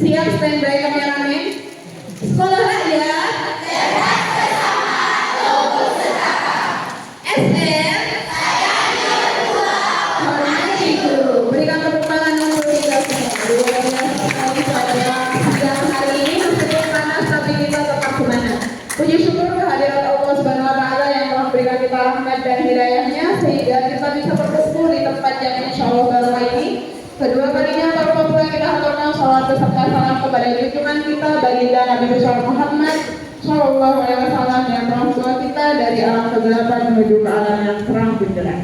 Siap standby kameramen. Sekolah rakyat. SM. Hormati guru. Berikan tepuk tangan untuk kita semua. Luar biasa sekali pada sidang hari ini. Meskipun panas tapi kita tetap semangat. Puji syukur kehadirat Allah Subhanahu Wa Taala yang telah memberikan kita rahmat dan hidayahnya sehingga kita bisa berkumpul di tempat yang insya Allah barokah ini. Kedua kalinya baru pula kita haturkan salawat beserta salam kepada junjungan kita baginda Nabi besar Muhammad Shallallahu Alaihi Wasallam yang telah membawa kita dari alam kegelapan menuju ke alam yang terang benderang.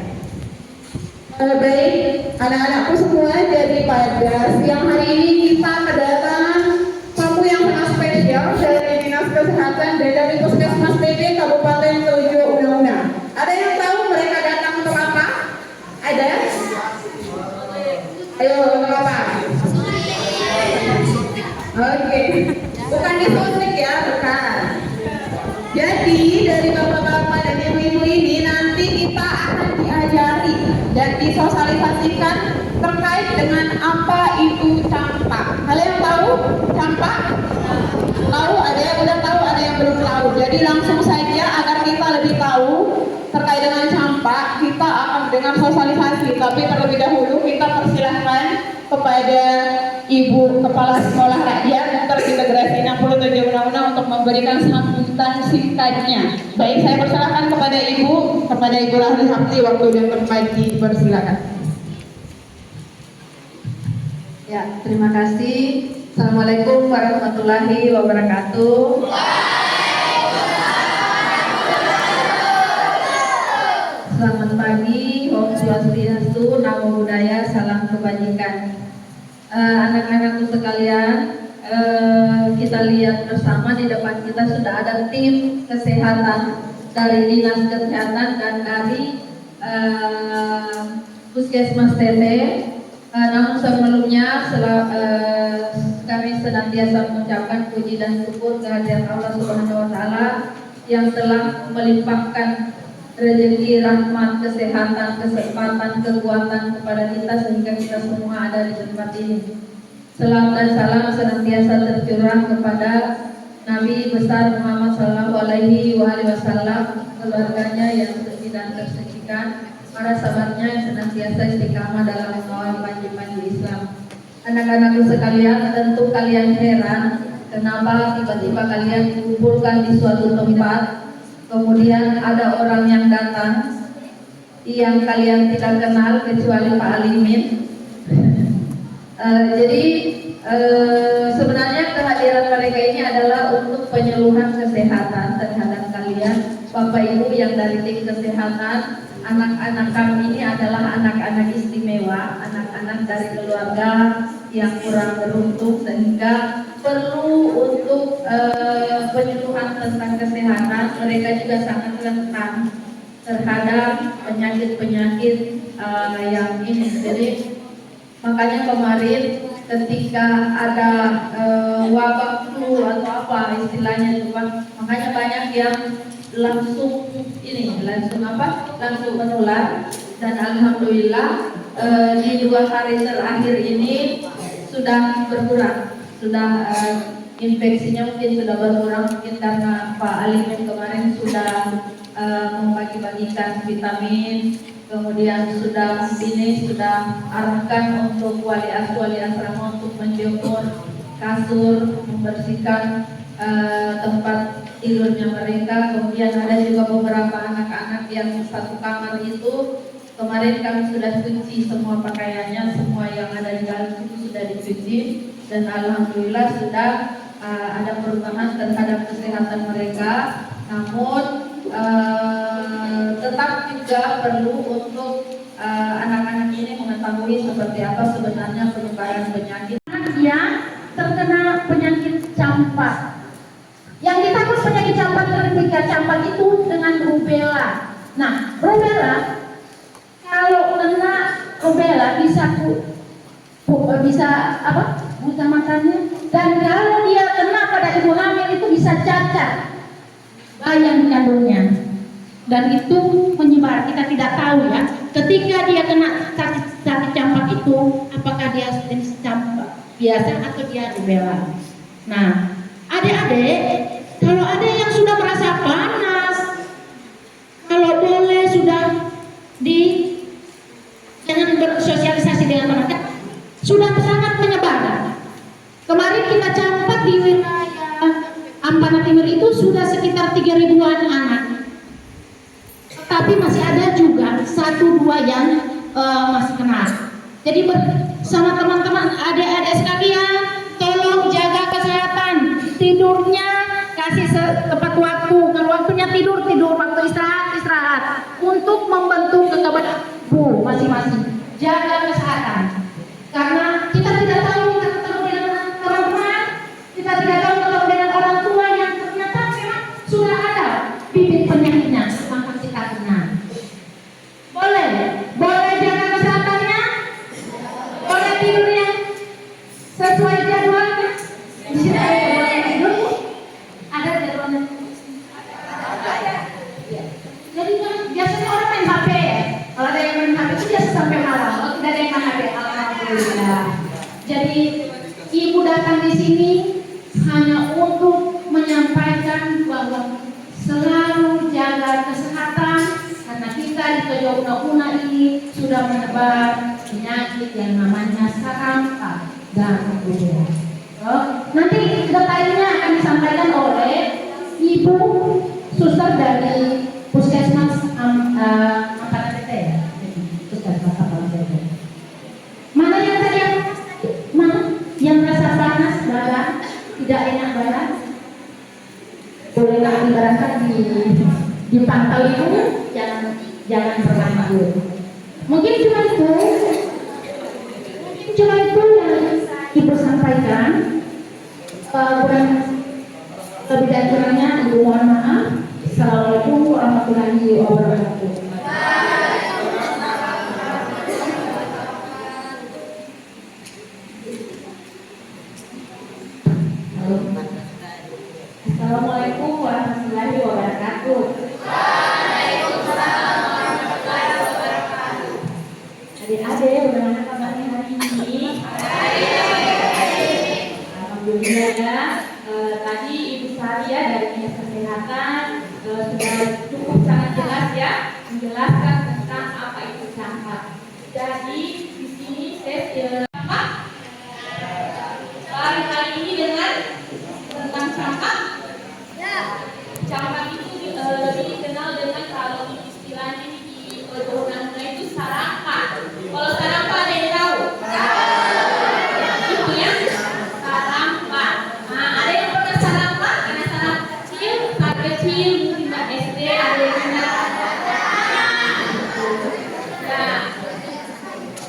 Baik, anak-anakku semua, jadi pada siang hari ini kita kedatangan tamu yang sangat spesial dari Dinas Kesehatan dan dari Puskesmas TP Kabupaten Tojo Una-Una. Ada yang tahu mereka datang untuk apa? Ada? Ayo, untuk apa? Oke, bukan disuntik ya, bukan. Jadi dari bapak-bapak dan ibu-ibu ini nanti kita akan diajari dan disosialisasikan terkait dengan apa itu campak. Kalian tahu campak? Tahu? Ada yang udah tahu, ada yang belum tahu. Jadi langsung saja agar kita lebih tahu terkait dengan campak, kita akan dengan sosialisasi. Tapi terlebih dahulu kita persilahkan kepada Ibu Kepala Sekolah Rakyat Terintegrasi 67 Una-Una untuk memberikan sambutan singkatnya. Baik, saya persilahkan kepada Ibu Rahli Hapti, waktu dan tempat dipersilakan. Ya, terima kasih. Assalamualaikum warahmatullahi wabarakatuh. Selamat pagi, Om Swastiastu, Namo Buddhaya, salam kebajikan. Anak-anakku sekalian, kita lihat bersama di depan kita sudah ada tim kesehatan dari Dinas Kesehatan dan dari Puskesmas TT. Namun sebelumnya kami senantiasa mengucapkan puji dan syukur kehadirat Allah Subhanahu Wa Taala yang telah melimpahkan rezeki, rahmat, kesehatan, kesempatan, kekuatan kepada kita sehingga kita semua ada di tempat ini. Salam dan salam senantiasa tercurah kepada Nabi besar Muhammad Sallallahu Alaihi Wasallam, keluarganya yang suci dan tersucikan, para sahabatnya yang senantiasa istiqamah dalam mengawal panji-panji Islam. Anak-anakku sekalian, tentu kalian heran kenapa tiba-tiba kalian dikumpulkan di suatu tempat. Kemudian ada orang yang datang yang kalian tidak kenal kecuali Pak Alimin. Jadi sebenarnya kehadiran mereka ini adalah untuk penyuluhan kesehatan terhadap kalian, Bapak Ibu yang dari tim kesehatan. Anak-anak kami ini adalah anak-anak istimewa, anak-anak dari keluarga yang kurang beruntung sehingga perlu untuk penyuluhan tentang kesehatan. Mereka juga sangat rentan terhadap penyakit-penyakit yang ini. Jadi makanya kemarin ketika ada wabah flu atau apa istilahnya itu Pak, makanya banyak yang langsung menular, dan alhamdulillah di 2 hari terakhir ini sudah berkurang, sudah infeksinya mungkin sudah berkurang, mungkin karena Pak Alimin kemarin sudah membagi-bagikan vitamin, kemudian sudah arahkan untuk wali asrama untuk menjemur kasur, membersihkan tempat tidurnya mereka. Kemudian ada juga beberapa anak-anak yang satu kamar itu kemarin kami sudah cuci semua pakaiannya, semua yang ada di dalam itu sudah dicuci, dan alhamdulillah sudah ada perubahan terhadap kesehatan mereka. Namun tetap juga perlu untuk anak-anak ini mengetahui seperti apa sebenarnya penyebaran penyakit yang terkena penyakit campak. Yang ditakut penyakit campak ketika campak itu dengan rubella. Nah, rubella kalau kena rubella bisa buta matanya, dan kalau dia kena pada ibu hamil itu bisa cacat bayang kandungnya, dan itu menyebar. Kita tidak tahu ya ketika dia kena sakit campak itu apakah dia jenis campak biasa atau dia rubella. Nah, adik-adik, kalau ada yang sudah merasa panas, kalau boleh sudah jangan bersosialisasi dengan mereka, sudah sangat menyebar. Kemarin kita catat di wilayah Ampana Timur itu sudah sekitar 3.000-an anak. Tapi masih ada juga 1-2 yang masih kena. Jadi bersama teman-teman adik-adik sekalian, tolong jaga kesehatan, tidurnya kasih tepat waktu. Kalau waktunya tidur, waktu istirahat, untuk membentuk kekebalan tubuh masing-masing. Jaga kesehatan. Karena kita tidak tahu kita ketemu dengan teman-teman, kita tidak tahu ketemu dengan orang tua yang ternyata memang sudah ada bibit penyakitnya, maka kita kena. Boleh jaga kesehatannya, boleh tidurnya sesuai jadwalnya. Di sini ada jadwalnya tidur, ada jadwalnya. Jadi kan biasanya orang main HP ya. Kalau ada yang main HP itu biasa sampai malam. Kalau tidak ada yang main HP, alhamdulillah. Jadi ibu datang di sini hanya untuk menyampaikan bahwa selalu jaga kesehatan, karena kita di Tojo Una ini sudah menebar penyakit yang namanya sarampa dan rubella. Nanti detailnya akan disampaikan oleh ibu suster dari Puskesmas Ampana PT ya. Puskesmas Ampana PT. Mana yang tadi yang rasa panas badan, tidak enak badan? Boleh ibaratkan di pantau itu jangan berlanjut. Mungkin cuma itu yang ibu sampaikan. Kurang lebih dan kurangnya ibu mohon maaf. Assalamualaikum warahmatullahi wabarakatuh. Assalamualaikum warahmatullahi wabarakatuh. Adik-adik, bagaimana kabarnya hari ini? Alhamdulillah ya. Tadi Ibu Sari ya dari Dinas Kesehatan sudah cukup sangat jelas ya menjelaskan tentang apa itu campak. Jadi di sini saya kali ini dengan tentang campak. Campak itu lebih dikenal dengan kalau istilahnya di Tojo itu sarampa. Kalau sarampa ada yang tahu? Itu ya sarampa. Nah, ada yang pernah sarampa? Karena sarampa kecil mungkin SD ada yang pernah.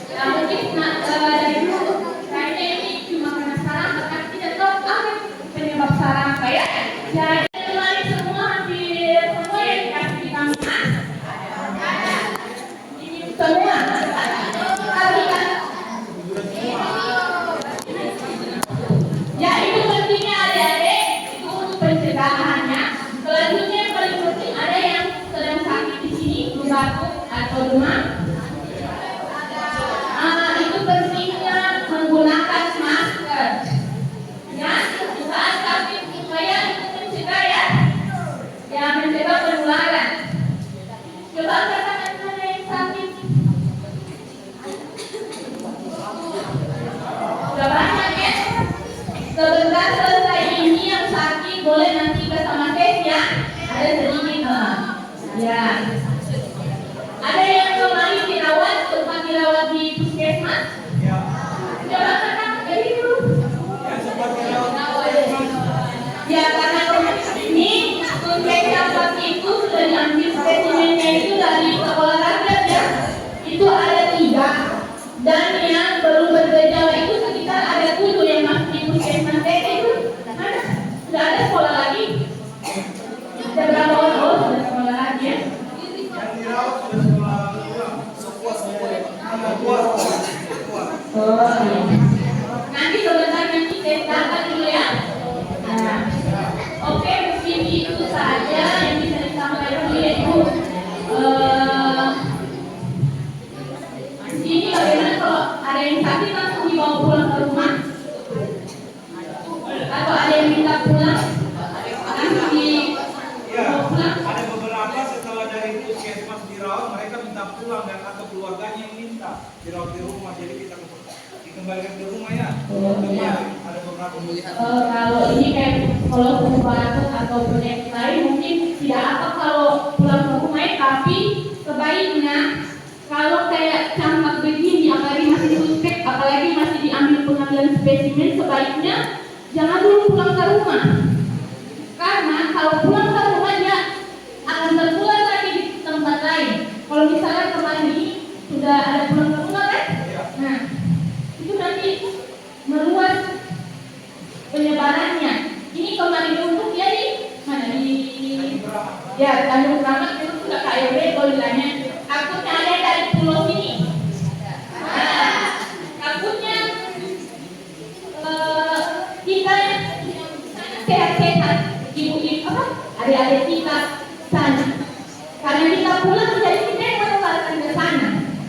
Ya mungkin dari dulu kayaknya ini cuma karena sarampa, tapi tidak tahu apa penyebab sarampa ya. Jadi semua hampir semua yang dikasih di tangan ini semua. Ya itu pentingnya adik-adik, itu untuk pencegahannya. Selanjutnya yang paling penting ada yang sedang sakit di sini, batuk atau demam. Itu pentingnya menggunakan masker. Ya, di saat sakit supaya itu mencegah ya mencegah penularan. Coba katakan ada yang sakit. Sudah banyak ya. Sebentar selesai ini yang sakit boleh nanti bersama tes ya. Ada sedikit ya. Ada yang kemarin dirawat, sempat dirawat di puskesmas. Coba katakan dari dulu. Ya karena ini untuk campak itu sudah diambil spesimennya itu dari sekolah rakyat ya. Itu ada 3 dan yang belum bergejala itu sekitar ada 7 yang masih di puskesmas itu. Mana? Sudah ada sekolah lagi? Sudah berapa orang? Oh, sudah sekolah lagi ya. Oh iya. Nanti sebentar nanti tes data dulu ya. Nah, oke, mungkin itu saja yang bisa disampaikan oleh Ibu. Di sini bagaimana kalau ada yang sakit langsung dibawa pulang ke rumah? rumah, jadi kita dikembalikan ke rumah ya. Oh, iya. Ada beberapa pemulihan. Kalau ini kayak kalau pembatas atau proyek lain mungkin tidak apa kalau pulang ke rumah, tapi sebaiknya kalau kayak campak begini apalagi masih suspek, apalagi masih diambil pengambilan spesimen, sebaiknya jangan dulu pulang ke rumah, karena kalau pulang ke rumah dia akan tertular lagi di tempat lain. Kalau misalnya kemarin ini sudah ada pulang ke rumah kan, nah itu nanti meluas penyebarannya. Ini kemarin untuk ya di mana di ya Tanjung Keramat itu sudah KLB bolanya. Takutnya ada dari pulau sini. Takutnya kita sehat-sehat ibu-ibu apa adik-adik kita sana. Karena kita pulang jadi kita yang menularkan ke sana.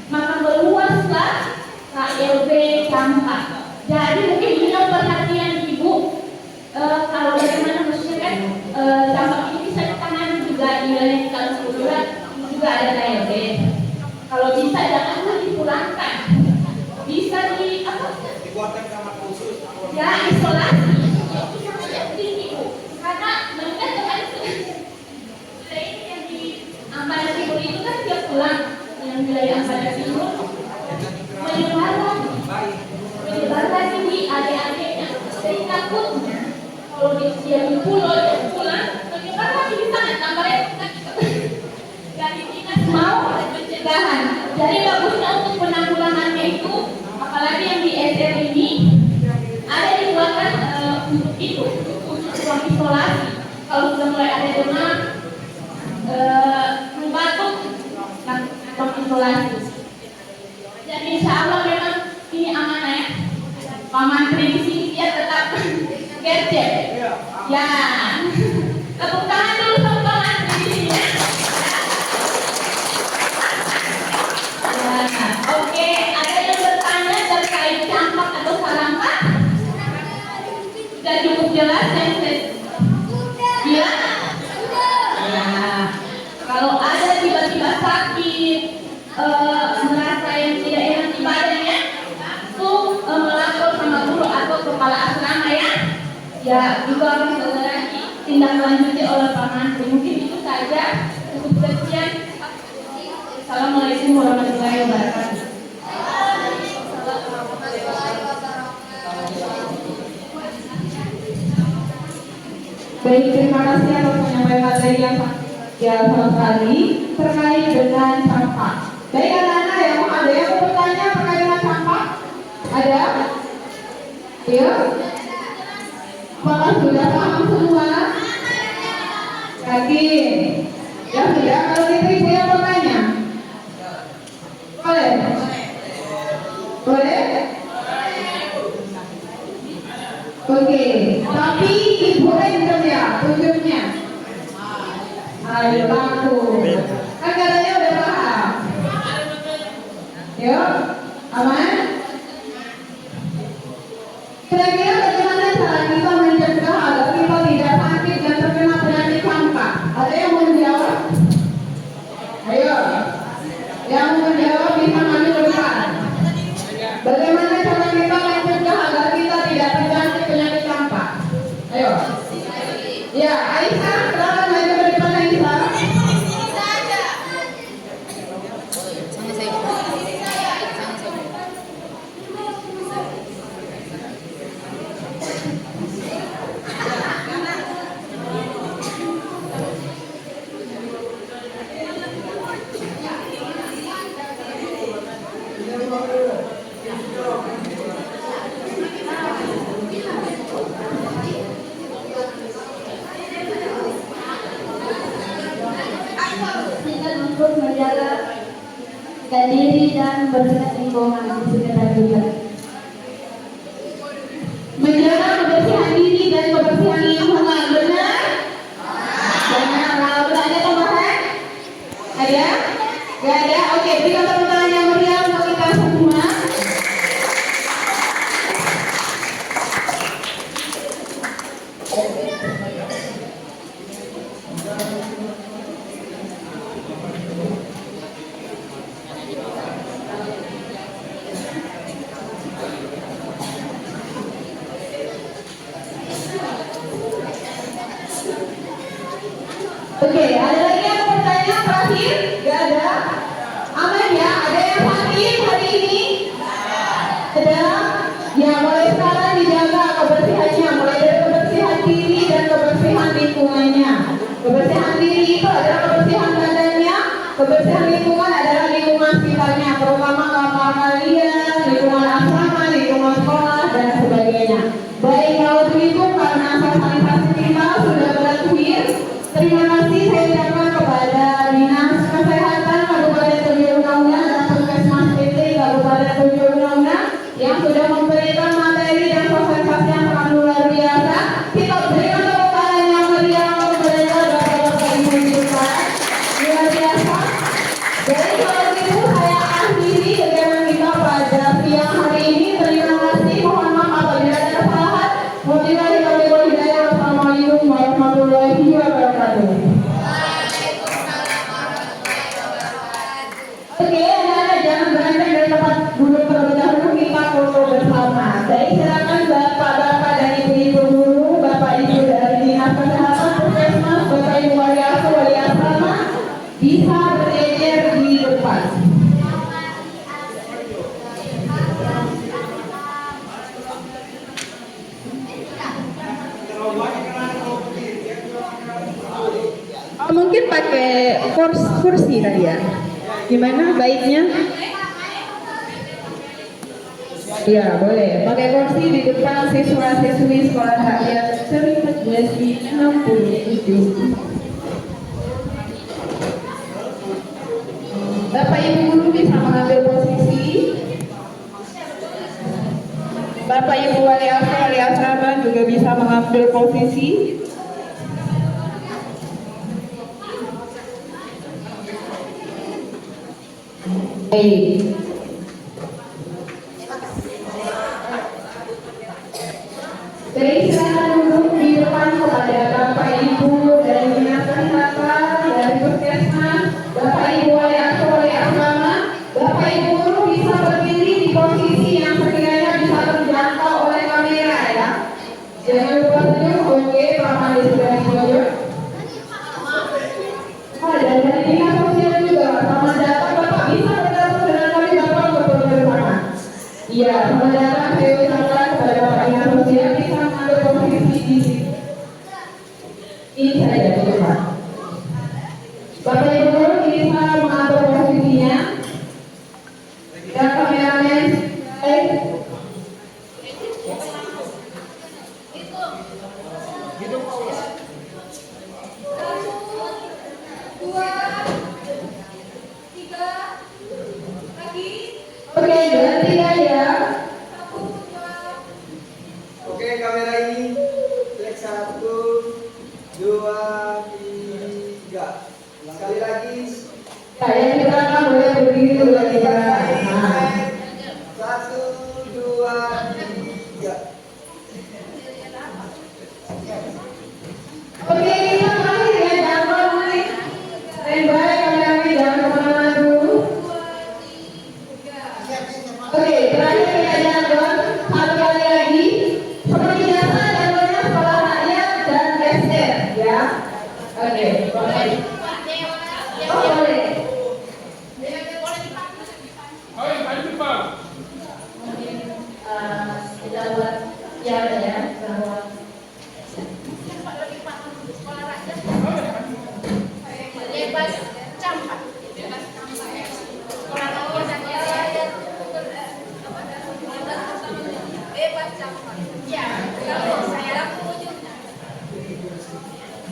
Maka meluaslah KLB campak. Jadi mungkin ini perhatian ibu. Kalau bagaimana maksudnya kan campak ini bisa ditangani juga di wilayah kita juga ada KLB. Kalau bisa jangan dipulangkan, bisa di apa? Dibuatkan kamar khusus. Ya isolasi. Itu karena mereka teman ini yang di Ampana Timur itu kan dia pulang yang wilayah Ampana Timur menyebar lagi di adik-adiknya. Jadi takutnya kalau dia di pulau dia pulang menyebar lagi di sana tambah dari dinas mau pencegahan. Jadi bagusnya untuk penanggulangannya itu, apalagi yang di SR ini ada dikeluarkan untuk itu, untuk ruang isolasi. Kalau sudah mulai ada demam, batuk, ruang isolasi. Jadi insya Allah memang ini amanah ya. Pak Menteri di sini dia tetap gercep. Ya, tepuk tangan dulu sama Pak Menteri di sini ya. Oke, ada yang bertanya terkait campak atau sarampa? Sudah cukup jelas yang ya? Nah, kalau ada tiba-tiba sakit, merasa yang tidak enak di badannya, tuh melapor sama guru atau kepala asrama ya. Ya, juga akan segera ditindaklanjuti oleh Pak Menteri. Mungkin itu saja. Cukup sekian. Assalamualaikum warahmatullahi wabarakatuh. Baik, terima kasih atas penyampaian materi yang sama sekali terkait dengan campak. Baik anak-anak, ada yang mau bertanya terkait dengan campak? Ada? Ya? Apakah sudah paham semua? Yakin? Ya sudah, kalau gitu ibu yang bertanya. Boleh? Boleh? Oke, tapi ibu random ya tunjuknya. Ayo laku. Kan katanya udah paham. Yuk, aman? Kira-kira bagaimana cara kita mencegah agar kita tidak sakit dan terkena penyakit campak? Ada yang mau menjawab? Ayo, yang mau menjawab bisa maju ke depan. Bagaimana cara kita mencegah agar kita tidak terjangkit penyakit campak? Ayo. Ya, Aisyah, silakan maju ke depan Aisyah. Untuk menjaga diri dan bersihkan lingkungan di sekitar kita. Menjaga kebersihan diri dan kebersihan lingkungan, benar? Benar. Kalau ada tambahan? Ada? Gak ada? Oke, berikan tepuk tangan yang meriah untuk kita semua. berundang-undang yang sudah memberikan materi dan sosialisasi yang sangat luar biasa. Kita berikan tepuk tangan yang meriah untuk mereka Bapak-bapak Ibu di depan. Luar biasa. Jadi kalau begitu saya akhiri kegiatan kita pada siang hari ini. Terima kasih. Mohon maaf apabila ada kesalahan. Wabillahi taufiq wal hidayah. Wassalamualaikum warahmatullahi wabarakatuh. Oke, anak-anak jangan beranjak dari tempat duduk terlebih dahulu, kita foto bersama. Jadi silakan bapak-bapak dan ibu-ibu guru, bapak-ibu dari dinas kesehatan, puskesmas, bapak ibu wali asuh, wali asrama bisa berjejer di depan. Mungkin pakai kursi tadi ya. Gimana baiknya? Ya boleh. Pakai kursi di depan siswa-siswi sekolah rakyat Cerita Jasi 67. Bapak Ibu guru bisa mengambil posisi. Bapak Ibu wali asuh, wali asrama juga bisa mengambil posisi. Baik. Jadi silakan duduk di depan kepada Bapak Ibu dari dinas kesehatan, dari puskesmas, Bapak Ibu wali asuh, wali asrama, Bapak Ibu guru bisa berdiri di posisi yang sekiranya bisa terjangkau oleh kamera ya. Jangan lupa senyum. Oke, Pak di sebelah pojok. Oh, dan dari dinas sosial juga, sama data Bapak bisa bergabung dengan kami Bapak untuk bersama. Iya, sama data saya ucapkan kepada Bapak dinas sosial bisa mengambil posisi di sini. Ini saja Bapak. Bapak Ibu guru bisa mengatur posisinya. Dan kameramen, oke, berarti ya. Oke, kamera ini. Cek 1, 2, 3. Sekali lagi. Saya di belakang boleh berdiri dulu ya. Nah. 1, 2, 3. Oke, kita terakhir ya, jangan kemana-mana. Standby, kameramen jangan kemana-mana dulu. Oke, terakhir kita jalan satu kali lagi. Seperti biasa jalannya sekolah rakyat dan SR ya. Oke, boleh. Oh, boleh. Kita buat ya bahwa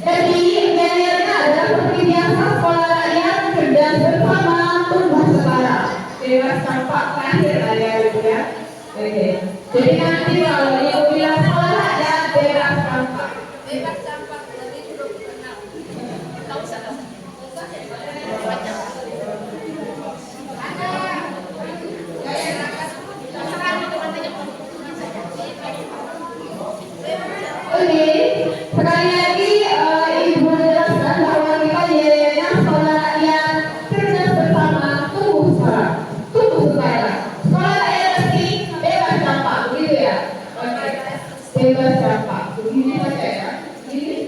jadi bannernya adalah seperti biasa sekolah rakyat cerdas bersama tumbuh setara. Bebas campak terakhir area itu ya. Oke. Jadi nanti kalau ibu bilang sekolah rakyat bebas campak. Bebas campak lebih duduk tenang. Tahu salah. Oke, sekali lagi Ibu jelaskan bahwa kita jadinya sekolah rakyat cerdas bersama tumbuh setara. Tumbuh setara. Sekolah rakyat ini bebas campak, begitu ya? Oke. Bebas campak, begini saja ya. Ini.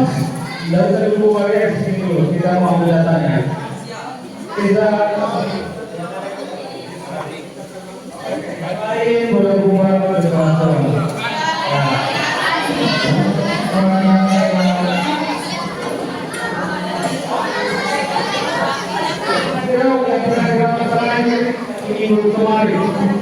Mas dari Seribu Warga di sini dulu, kita mau ambil datanya. Kita lain boleh bubar bersama-sama. Kira-kira yang pernah kemarin